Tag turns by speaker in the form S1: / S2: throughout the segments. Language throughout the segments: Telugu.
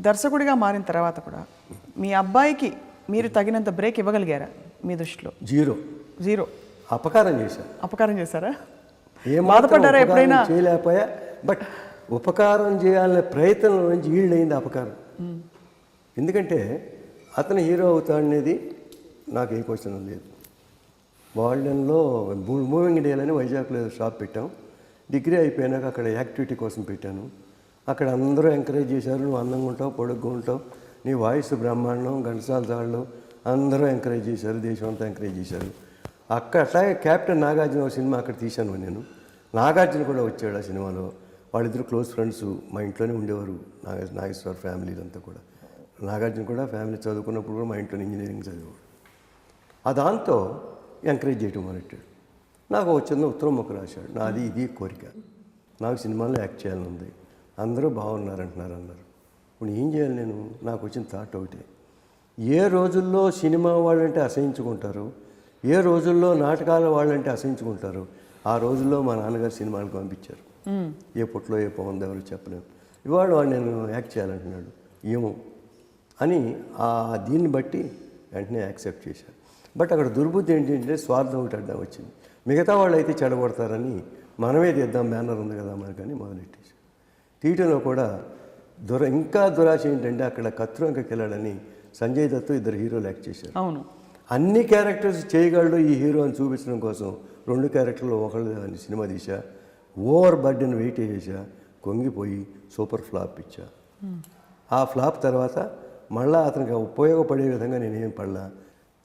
S1: దర్శకుడిగా మారిన తర్వాత కూడా మీ అబ్బాయికి మీరు తగినంత బ్రేక్ ఇవ్వగలిగారా మీ దృష్టిలో?
S2: జీరో. అపకారం
S1: చేశారా?
S2: బాధపడ్డారా ఎప్పుడైనా? చేయలేకపోయా. బట్ ఉపకారం చేయాలనే ప్రయత్నం నుంచి ఈల్డ్ అపకారం. ఎందుకంటే అతను హీరో అవుతాడనేది నాకు ఏ క్వశ్చన్ లేదు. వాల్డెన్లో మూవింగ్ డేల్ అని వైజాగ్లో షాప్ పెట్టాం. డిగ్రీ అయిపోయినాక అక్కడ యాక్టివిటీ కోసం పెట్టాను. అక్కడ అందరూ ఎంకరేజ్ చేశారు, నువ్వు అందంగా ఉంటావు, పొడుగ్గా ఉంటావు, నీ వాయిస్ బ్రహ్మాండం, ఘంటసాల తాళ్ళు అందరూ ఎంకరేజ్ చేశారు, దేశం అంతా ఎంకరేజ్ చేశారు. అట్లాగే క్యాప్టెన్ నాగార్జున సినిమా అక్కడ తీశాను నేను. నాగార్జున కూడా వచ్చాడు ఆ సినిమాలో. వాళ్ళిద్దరు క్లోజ్ ఫ్రెండ్స్, మా ఇంట్లోనే ఉండేవారు. నాగేశ్వర ఫ్యామిలీలంతా కూడా. నాగార్జున కూడా ఫ్యామిలీ చదువుకున్నప్పుడు కూడా మా ఇంట్లో ఇంజనీరింగ్ చదివాడు. దాంతో ఎంకరేజ్ చేయడం మొదలెట్టాడు. నాకు వచ్చిన ఉత్తరం ముక్క రాశాడు, నాది ఇది కోరిక, నాకు సినిమాలో యాక్ట్ చేయాలని ఉంది, అందరూ బాగున్నారంటున్నారు అన్నారు. ఇప్పుడు ఏం చేయాలి నేను? నాకు వచ్చిన థాట్ ఒకటే, ఏ రోజుల్లో సినిమా వాళ్ళంటే అసహించుకుంటారు, ఏ రోజుల్లో నాటకాల వాళ్ళంటే అసహించుకుంటారు, ఆ రోజుల్లో మా నాన్నగారు సినిమాలకు పంపించారు. ఏ పుట్లో ఏ పవన్ ఎవరు చెప్పలేము. ఇవాళ వాడు నేను యాక్ట్ చేయాలంటున్నాడు, ఏమో అని దీన్ని బట్టి వెంటనే యాక్సెప్ట్ చేశాను. బట్ అక్కడ దుర్బుద్ధి ఏంటంటే స్వార్థం ఒకటి అడ్డం వచ్చింది. మిగతా వాళ్ళు అయితే చెడగొడతారని మనమే తీద్దాం, బ్యానర్ ఉంది కదా మనకని మొదలెట్టేసి తీయటంలో కూడా ఇంకా దురాశ ఏంటంటే అక్కడ కత్తురంకకి వెళ్ళాడని సంజయ్ దత్ ఇద్దరు హీరోలు యాక్ట్ చేశారు.
S1: అవును,
S2: అన్ని క్యారెక్టర్స్ చేయగలడు ఈ హీరో అని చూపించడం కోసం 2 క్యారెక్టర్లు ఒకళ్ళు అని సినిమా తీసా. ఓవర్ బర్డెన్ వెయిట్ చేసా, కొంగిపోయి సూపర్ ఫ్లాప్ ఇచ్చా. ఆ ఫ్లాప్ తర్వాత మళ్ళీ అతనికి ఉపయోగపడే విధంగా నేనేం పడలా.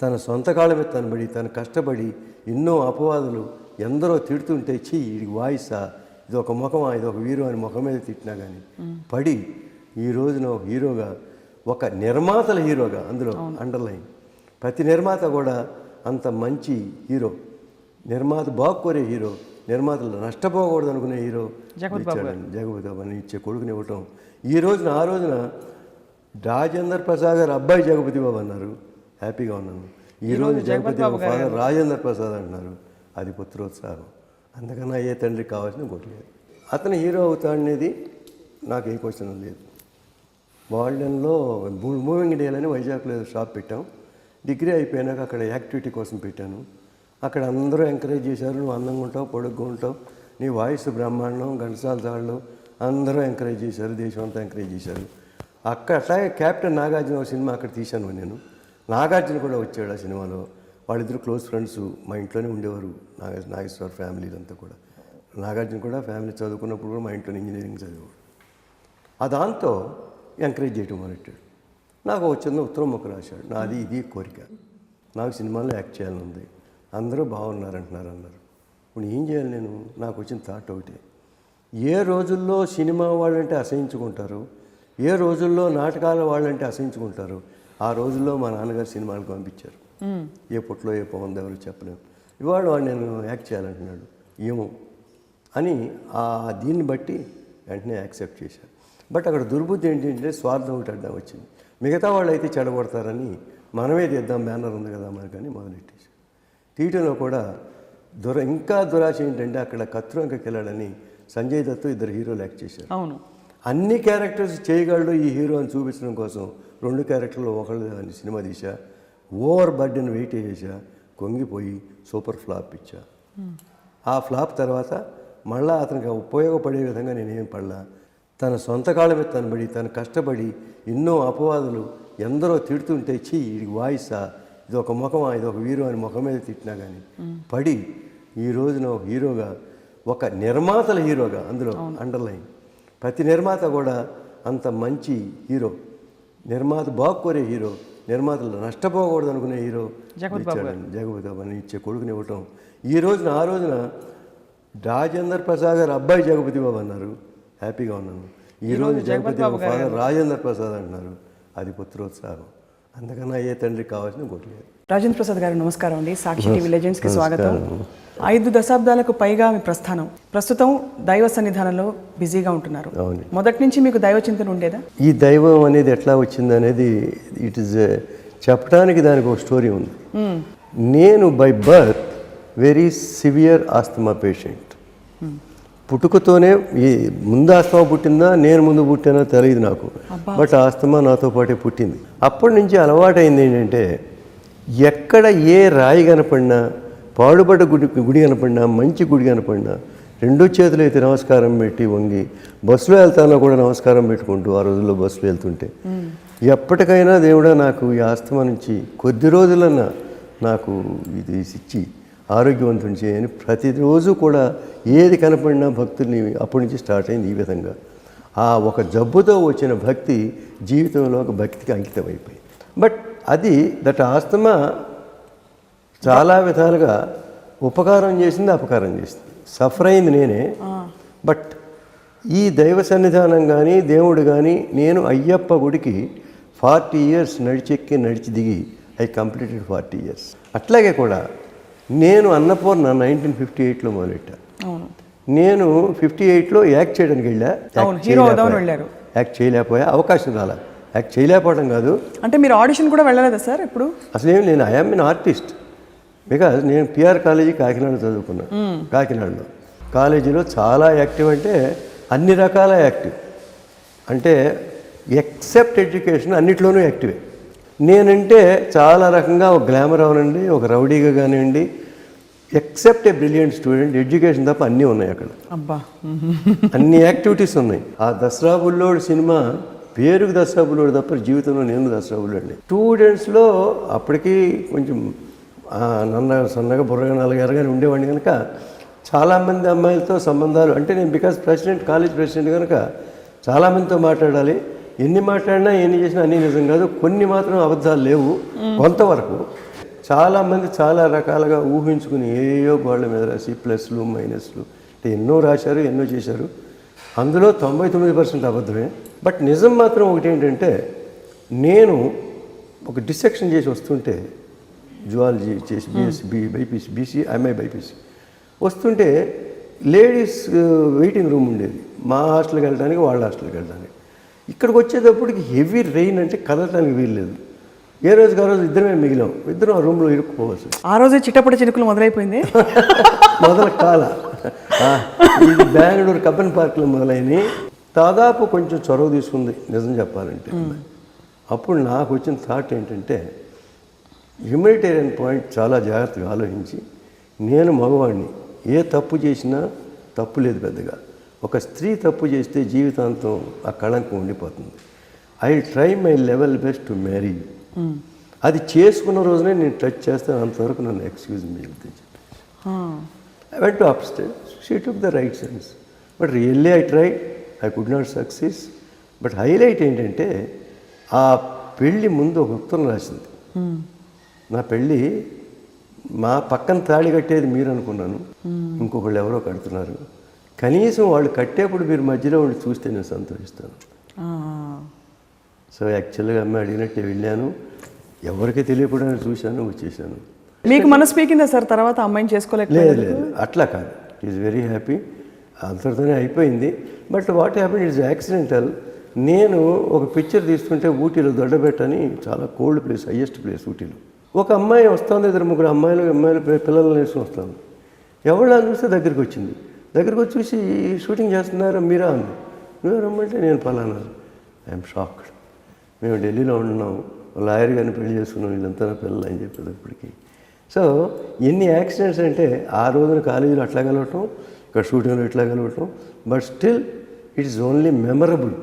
S2: తన సొంత కాళ్ళ మీద తను పడి, తను కష్టపడి, ఎన్నో అపవాదులు ఎందరో తిడుతుంటే ఇది వాయిసా, ఇది ఒక ముఖమా, ఇది ఒక హీరో అని ముఖం మీద తిట్టినా కానీ పడి ఈ రోజున ఒక హీరోగా, ఒక నిర్మాతల హీరోగా, అందులో అండర్లైన్ ప్రతి నిర్మాత కూడా అంత మంచి హీరో, నిర్మాత బాగుకోరే హీరో, నిర్మాతలు నష్టపోకూడదు అనుకునే హీరో జగపతి బాబు అని ఇచ్చే కొడుకుని ఇవ్వటం. ఈ రోజున ఆ రోజున రాజేంద్ర ప్రసాద్ గారు అబ్బాయి జగపతి బాబు అన్నారు, హ్యాపీగా ఉన్నాను. ఈరోజు జగపతి బాబు ఫాదర్ రాజేంద్ర ప్రసాద్ అంటున్నారు, అది పుత్రోత్సాహం. అందుకన్నా ఏ తండ్రికి కావాల్సిన ఇంకోటి లేదు. అతను హీరో అవుతాడనేది నాకు ఏ క్వశ్చన్ లేదు. వాల్డెన్లో మూవింగ్ డేల్ అని వైజాగ్లో షాప్ పెట్టాం. డిగ్రీ అయిపోయినాక అక్కడ యాక్టివిటీ కోసం పెట్టాను. అక్కడ అందరూ ఎంకరేజ్ చేశారు, నువ్వు అందంగా ఉంటావు, పొడుగ్గా ఉంటావు, నీ వాయిస్ బ్రహ్మాండం, ఘంటసాల తాళ్ళు అందరూ ఎంకరేజ్ చేశారు, దేశం అంతా ఎంకరేజ్ చేశారు. అట్లాగే క్యాప్టెన్ నాగార్జున సినిమా అక్కడ తీశాను నేను. నాగార్జున కూడా వచ్చాడు ఆ సినిమాలో. వాళ్ళిద్దరు క్లోజ్ ఫ్రెండ్స్, మా ఇంట్లోనే ఉండేవారు. నాగేశ్వర ఫ్యామిలీలంతా కూడా. నాగార్జున కూడా ఫ్యామిలీ చదువుకున్నప్పుడు కూడా మా ఇంట్లో ఇంజనీరింగ్ చదివాడు. దాంతో ఎంకరేజ్ చేయడం మొదలెట్టాడు. నాకు వచ్చిన ఉత్తరం ముక్క రాశాడు, నాది ఇది కోరిక, నాకు సినిమాలో యాక్ట్ చేయాలని ఉంది, అందరూ బాగున్నారంటున్నారు అన్నారు. ఇప్పుడు ఏం చేయాలి నేను? నాకు వచ్చిన థాట్ ఒకటే, ఏ రోజుల్లో సినిమా వాళ్ళంటే అసహించుకుంటారు, ఏ రోజుల్లో నాటకాల వాళ్ళంటే అసహించుకుంటారు, ఆ రోజుల్లో మా నాన్నగారు సినిమాలకు పంపించారు. ఏ పుట్లో ఏ పవన్ ఎవరు చెప్పలేము. ఇవాళ వాడు నేను యాక్ట్ చేయాలంటున్నాడు, ఏమో అని దీన్ని బట్టి వెంటనే యాక్సెప్ట్ చేశాను. బట్ అక్కడ దుర్బుద్ధి ఏంటంటే స్వార్థం ఒకటి అడ్డం వచ్చింది. మిగతా వాళ్ళు అయితే చెడగొడతారని మనమే తీద్దాం, బ్యానర్ ఉంది కదా మనకని మొదలెట్టేసి తీయటంలో కూడా ఇంకా దురాశ ఏంటంటే అక్కడ కత్తురంకకి వెళ్ళాడని సంజయ్ దత్ ఇద్దరు హీరోలు యాక్ట్ చేశారు.
S1: అవును,
S2: అన్ని క్యారెక్టర్స్ చేయగలడు ఈ హీరో అని చూపించడం కోసం 2 క్యారెక్టర్లు ఒకళ్ళు అని సినిమా తీసా. ఓవర్ బర్డెన్ వెయిట్ చేసా, కొంగిపోయి సూపర్ ఫ్లాప్ ఇచ్చా. ఆ ఫ్లాప్ తర్వాత మళ్ళీ అతనికి ఉపయోగపడే విధంగా నేనేం పడలా. తన సొంత కాళ్ళ మీద తను పడి, తను కష్టపడి, ఎన్నో అపవాదులు ఎందరో తిడుతుంటే ఇది వాయిసా, ఇది ఒక ముఖమా, ఇది ఒక హీరో అని ముఖం మీద తిట్టినా కానీ పడి ఈ రోజున ఒక హీరోగా, ఒక నిర్మాతల హీరోగా, అందులో అండర్లైన్ ప్రతి నిర్మాత కూడా అంత మంచి హీరో, నిర్మాత బాగుకోరే హీరో, నిర్మాతలు నష్టపోకూడదు అనుకునే హీరో జగపతి బాబు అని ఇచ్చే కొడుకుని ఇవ్వటం. ఈ రోజున ఆ రోజున రాజేంద్ర ప్రసాద్ గారు అబ్బాయి జగపతి బాబు అన్నారు, హ్యాపీగా ఉన్నాను. ఈరోజు జగపతి బాబు ఫాదర్ రాజేంద్ర ప్రసాద్ అంటున్నారు, అది పుత్రోత్సాహం. అందుకన్నా ఏ తండ్రికి కావాల్సిన ఇంకోటి లేదు.
S1: రాజేంద్ర ప్రసాద్ గారు నమస్కారం అండి. సాక్షి టీవీ లెజెండ్స్కి స్వాగతం. 5 దశాబ్దాలకు పైగా మీ ప్రస్థానం. ప్రస్తుతం దైవ సన్నిధానంలో బిజీగా ఉంటున్నారు. మొదటి నుంచి మీకు దైవ చింతన ఉండేదా?
S2: ఈ దైవం అనేది ఎట్లా వచ్చింది అనేది ఇట్ ఈస్ చెప్పడానికి దానికి ఒక స్టోరీ ఉంది. నేను by birth very severe asthma patient. పుట్టుకతోనే ఈ ముందు ఆస్తమా పుట్టిందా నేను ముందు పుట్టానో తెలియదు నాకు, బట్ ఆస్తమా నాతో పాటే పుట్టింది. అప్పటి నుంచి అలవాటైంది ఏంటంటే ఎక్కడ ఏ రాయి కనపడినా, పాడుపడ్డ గుడి కనపడినా, మంచి గుడి కనపడినా రెండు చేతులు అయితే నమస్కారం పెట్టి వంగి, బస్సులో వెళ్తానో కూడా నమస్కారం పెట్టుకుంటూ ఆ రోజుల్లో బస్సులో వెళ్తుంటే ఎప్పటికైనా దేవుడా నాకు ఈ ఆస్తమా నుంచి కొద్ది రోజులన్నా నాకు ఇది ఇచ్చి ఆరోగ్యవంతుని చేయని ప్రతిరోజు కూడా ఏది కనపడినా భక్తుల్ని అప్పటి నుంచి స్టార్ట్ అయింది ఈ విధంగా. ఆ ఒక జబ్బుతో వచ్చిన భక్తి జీవితంలో ఒక భక్తికి అంకితం అయిపోయింది. బట్ అది ఆస్తమా చాలా విధాలుగా ఉపకారం చేసింది, అపకారం చేసింది. సఫర్ అయింది నేనే. బట్ ఈ దైవ సన్నిధానం కానీ దేవుడు కానీ, నేను అయ్యప్ప గుడికి 40 years నడిచెక్కి నడిచి దిగి ఐ కంప్లీటెడ్ 40 years. అట్లాగే కూడా నేను అన్నపూర్ణ 1958లో మొదలెట్టా. నేను 58లో యాక్ట్ చేయడానికి వెళ్ళా. యాక్ట్ చేయలేకపోయా, అవకాశం రాలా. యాక్ట్ చేయలేకపోవడం కాదు,
S1: అంటే మీరు ఆడిషన్ కూడా వెళ్ళలేదా సార్ ఇప్పుడు?
S2: అసలు ఏం, నేను ఐఎమ్ ఎన్ ఆర్టిస్ట్. బికాజ్ నేను పిఆర్ కాలేజీ కాకినాడ చదువుకున్నా. కాకినాడలో కాలేజీలో చాలా యాక్టివ్, అంటే అన్ని రకాల యాక్టివ్, అంటే ఎక్సెప్ట్ ఎడ్యుకేషన్ అన్నిట్లోనూ యాక్టివే. నేనంటే చాలా రకంగా ఒక గ్లామర్ అవనండి, ఒక రౌడీగా కానివ్వండి, except a brilliant student, education తప్ప అన్నీ ఉన్నాయి అక్కడ.
S1: అబ్బా,
S2: అన్ని యాక్టివిటీస్ ఉన్నాయి. ఆ దసరా బుల్లోడు సినిమా పేరుకు దసరా బుల్లోడు తప్ప జీవితంలో నేను దసరా బుల్లోడు. స్టూడెంట్స్లో అప్పటికి కొంచెం సన్నగా బుర్రగా నల్లగారుగానే ఉండేవాడిని కనుక చాలామంది అమ్మాయిలతో సంబంధాలు, అంటే నేను బికాజ్ ప్రెసిడెంట్, కాలేజ్ ప్రెసిడెంట్ కనుక చాలామందితో మాట్లాడాలి. ఎన్ని మాట్లాడినా ఎన్ని చేసినా అన్నీ నిజం కాదు, కొన్ని మాత్రం అబద్ధాలు లేవు కొంతవరకు. చాలామంది చాలా రకాలుగా ఊహించుకుని ఏయో గోళ్ళ మీద రాసి ప్లస్లు మైనస్లు అంటే ఎన్నో రాశారు, ఎన్నో చేశారు. అందులో 99% అబద్ధమే. బట్ నిజం మాత్రం ఒకటి ఏంటంటే, నేను ఒక డిసెక్షన్ చేసి వస్తుంటే, జువాలజీ చేసి బైపీసీ, బీసీ, ఎంఐ బైపీసీ వస్తుంటే లేడీస్ వెయిటింగ్ రూమ్ ఉండేది, మా హాస్టల్కి వెళ్ళడానికి, వాళ్ళ హాస్టల్కి వెళ్ళడానికి. ఇక్కడికి వచ్చేటప్పటికి హెవీ రెయిన్, అంటే కదలటానికి వీల్లేదు. ఏ రోజుకి ఆ రోజు ఇద్దరమే మిగిలాం, ఇద్దరం ఆ రూమ్లో ఇరుక్కుపోవచ్చు.
S1: ఆ రోజే చిట్టపడి చినుకులు మొదలైపోయింది.
S2: మొదల కాల ఇది బెంగళూరు కబ్బన్ పార్క్లో మొదలైంది. దాదాపు కొంచెం చొరవ తీసుకుంది నిజం చెప్పాలంటే. అప్పుడు నాకు వచ్చిన థాట్ ఏంటంటే, హ్యూమనిటేరియన్ పాయింట్ చాలా జాగ్రత్తగా ఆలోచించి, నేను మగవాడిని, ఏ తప్పు చేసినా తప్పు లేదు పెద్దగా. ఒక స్త్రీ తప్పు చేస్తే జీవితాంతం ఆ కళంకం ఉండిపోతుంది. I try my level best to marry. అది చేసుకున్న రోజునే నేను టచ్ చేస్తాను, అంతవరకు నన్ను excuse me I went to up stage. She took the right sense. But really I try, I could not success. But highlight ఏంటంటే, ఆ పెళ్ళి ముందు ఒక ఉత్తరం రాసింది. నా పెళ్ళి మా పక్కన తాళి కట్టేది మీరు అనుకున్నాను, ఇంకొకళ్ళు ఎవరో కడుతున్నారు, కనీసం వాళ్ళు కట్టేప్పుడు మీరు మధ్యలో ఉండి చూస్తే నేను సంతోషిస్తాను. సో యాక్చువల్గా అమ్మ అడిగినట్టే వెళ్ళాను, ఎవరికి తెలియకుండా చూశాను, వచ్చేసాను.
S1: మీకు మనసు పీకిందా సార్ తర్వాత అమ్మాయిని చేసుకోలేదు?
S2: లేదు, అట్లా కాదు. ఇట్ ఈస్ వెరీ హ్యాపీ, అంతటితోనే అయిపోయింది. But what happen, it's accidental. నేను ఒక పిక్చర్ తీసుకుంటే ఊటీలో దొడ్డబెట్టని, చాలా కోల్డ్ ప్లేస్, హయ్యెస్ట్ ప్లేస్ ఊటీలో. ఒక అమ్మాయి వస్తుంది, 2-3 అమ్మాయిలు పిల్లల్ని వేసుకుని వస్తాను. ఎవరు చూస్తే దగ్గరికి వచ్చింది. దగ్గరికి వచ్చి చూసి, షూటింగ్ చేస్తున్నారు మీరా అంది. నువ్వు రమ్మంటే నేను పలానా. I'm shocked. మేము ఢిల్లీలో ఉంటున్నాం, లాయర్ గారిని పెళ్లి చేసుకున్నాం, వీళ్ళంతా నా పిల్లలు అని చెప్పేటప్పటికి. సో ఎన్ని యాక్సిడెంట్స్ అంటే, ఆ రోజున కాలేజీలో అట్లా కలవటం, ఇక్కడ షూటింగ్లో ఇట్లా కలవటం. But still it is only memorable.